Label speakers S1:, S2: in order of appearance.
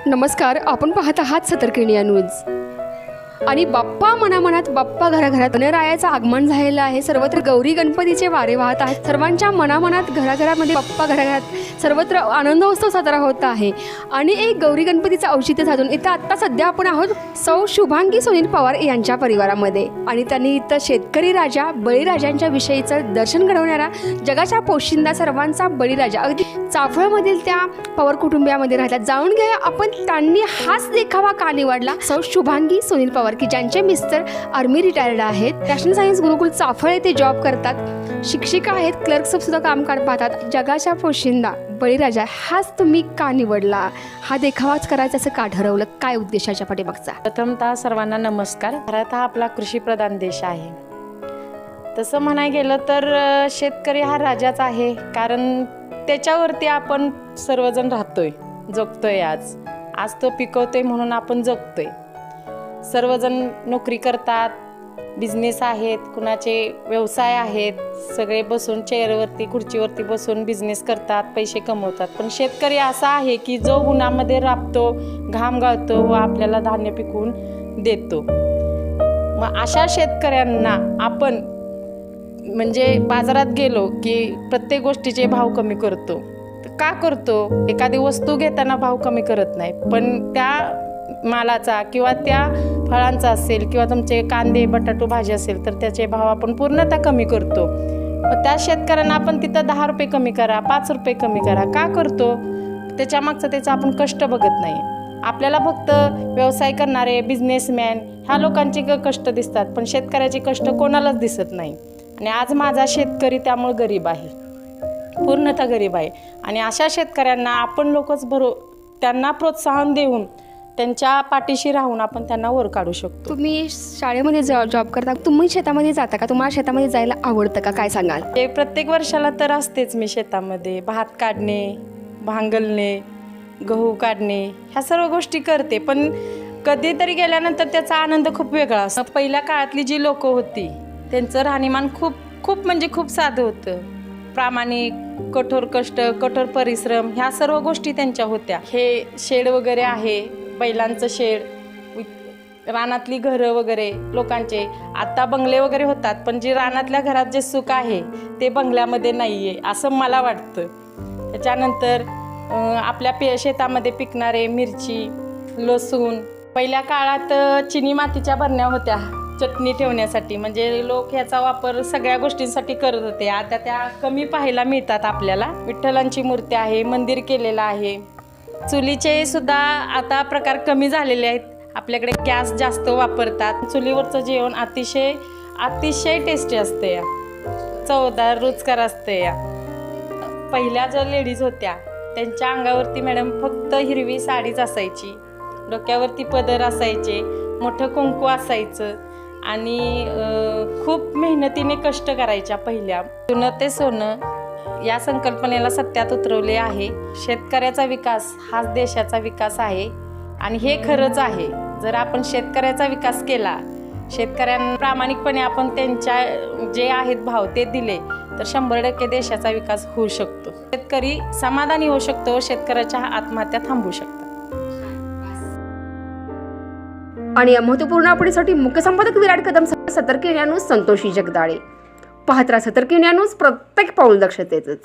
S1: नमस्कार, आपण पाहत आहात सतर्क इंडिया न्यूज. आणि बाप्पा मनामनात, बाप्पा घराघरात, गणरायाचं आगमन झालेलं आहे. सर्वत्र गौरी गणपतीचे वारे वाहत आहेत. सर्वांच्या मनामनात, घराघरामध्ये बाप्पा घराघरात, सर्वत्र आनंदोत्सव साजरा होत आहे. आणि एक गौरी गणपतीचं औचित्य साधून इथं आत्ता सध्या आपण आहोत सौ शुभांगी सुनील पवार यांच्या परिवारामध्ये. आणि त्यांनी इथं शेतकरी राजा, बळीराजांच्या विषयीचं दर्शन घडवणारा, जगाच्या पोशिंदा सर्वांचा बळीराजा अगदी चाफळमधील त्या पवार कुटुंबियामध्ये राहतात. जाणून घ्या आपण त्यांनी हाच देखावा का निवडला. सौ शुभांगी सुनील पवार की ज्यांचे मिस्टर आर्मी रिटायर्ड आहेत, नॅशनल सायन्स गुरुकुल चाफळ येथे जॉब करतात, शिक्षिका आहेत, क्लर्क सुद्धा काम पाहतात. जगाच्या पोशिंदा बळीराजा हाच तुम्ही का निवडला? हा देखावाच करायचा असं का ठरवलं? काय उद्देशाच्या पाठीमागचा?
S2: प्रथमतः सर्वांना नमस्कार. भारत हा आपला कृषीप्रधान देश आहे. तसं म्हणाय गेलं तर शेतकरी हा राजाच आहे, कारण त्याच्यावरती आपण सर्वजण राहतोय, जगतोय. आज तो पिकवतोय म्हणून आपण जगतोय. सर्वजण नोकरी करतात, बिझनेस आहेत, कुणाचे व्यवसाय आहेत, सगळे बसून चेअरवरती, खुर्चीवरती बसून बिझनेस करतात, पैसे कमवतात. पण शेतकरी असा आहे की जो उन्हामध्ये राबतो, घाम गाळतो व आपल्याला धान्य पिकवून देतो. मग अशा शेतकऱ्यांना आपण म्हणजे बाजारात गेलो की प्रत्येक गोष्टीचे भाव कमी करतो. का करतो? एखादी वस्तू घेताना भाव कमी करत नाही, पण त्या मालाचा किंवा त्या फळांचा असेल किंवा तुमचे कांदे, बटाटो, भाजी असेल तर त्याचे भाव आपण पूर्णतः कमी करतो. मग त्या शेतकऱ्यांना आपण तिथं 10 रुपये कमी करा, 5 रुपये कमी करा का करतो? त्याच्या मागचं त्याचं आपण कष्ट बघत नाही. आपल्याला फक्त व्यवसाय करणारे, बिझनेसमॅन ह्या लोकांचे कष्ट दिसतात, पण शेतकऱ्याचे कष्ट कोणालाच दिसत नाही. आणि आज माझा शेतकरी त्यामुळे गरीब आहे, पूर्णतः गरीब आहे. आणि अशा शेतकऱ्यांना आपण लोकच त्यांना प्रोत्साहन देऊन त्यांच्या पाठीशी राहून आपण त्यांना वर काढू शकतो.
S1: तुम्ही शाळेमध्ये जॉब करता, तुम्ही शेतामध्ये जाता का? तुम्हाला शेतामध्ये जायला आवडतं का? काय सांगाल?
S2: हे प्रत्येक वर्षाला तर असतेच मी शेतामध्ये. भात काढणे, भांगलणे, गहू काढणे ह्या सर्व गोष्टी करते. पण कधीतरी गेल्यानंतर त्याचा आनंद खूप वेगळा असतो. पहिल्या काळातली जी लोकं होती त्यांचं राहणीमान खूप म्हणजे खूप साधं होतं. प्रामाणिक, कठोर कष्ट, कठोर परिश्रम ह्या सर्व गोष्टी त्यांच्या होत्या. हे शेड वगैरे आहे, बैलांचं शेड, रानातली घरं वगैरे लोकांचे. आता बंगले वगैरे होतात, पण जे रानातल्या घरात जे सुख आहे ते बंगल्यामध्ये नाही आहे असं मला वाटतं. त्याच्यानंतर आपल्या शेतामध्ये पिकणारे मिरची, लसूण. पहिल्या काळात चिनी मातीच्या भरण्या होत्या चटणी ठेवण्यासाठी, म्हणजे लोक ह्याचा वापर सगळ्या गोष्टींसाठी करत होते. आता त्या कमी पाहायला मिळतात आपल्याला. विठ्ठलांची मूर्ती आहे, मंदिर केलेलं आहे. चुलीचे सुद्धा आता प्रकार कमी झालेले आहेत. आपल्याकडे गॅस जास्त वापरतात. चुलीवरचं जेवण अतिशय टेस्टी असते, चवदार, रुचकर असते. पहिल्या ज्या लेडीज होत्या त्यांच्या अंगावरती मॅडम फक्त हिरवी साडीच असायची, डोक्यावरती पदर असायचे, मोठं कुंकू असायचं आणि खूप मेहनतीने कष्ट करायच्या. पहिल्या जुनं ते सोनं या संकल्पनेला सत्यात उतरवले आहे. शेतकऱ्याचा विकास हाच देशाचा विकास आहे आणि हे खरंच आहे. जर आपण शेतकऱ्याचा विकास केला, शेतकऱ्यांना प्रामाणिकपणे आपण त्यांच्या जे आहेत भाव ते दिले तर 100% देशाचा विकास होऊ शकतो. शेतकरी समाधानी होऊ शकतो, शेतकऱ्याच्या आत्महत्या थांबवू शकतात.
S1: आणि या महत्त्वपूर्ण अपडेटसाठी मुख्य संपादक विराट कदम, सतर्क इंडिया न्यूज संतोषी जगदाळे. पाहत राहा सतर्क इंडिया न्यूज, प्रत्येक पाऊल दक्षतेच.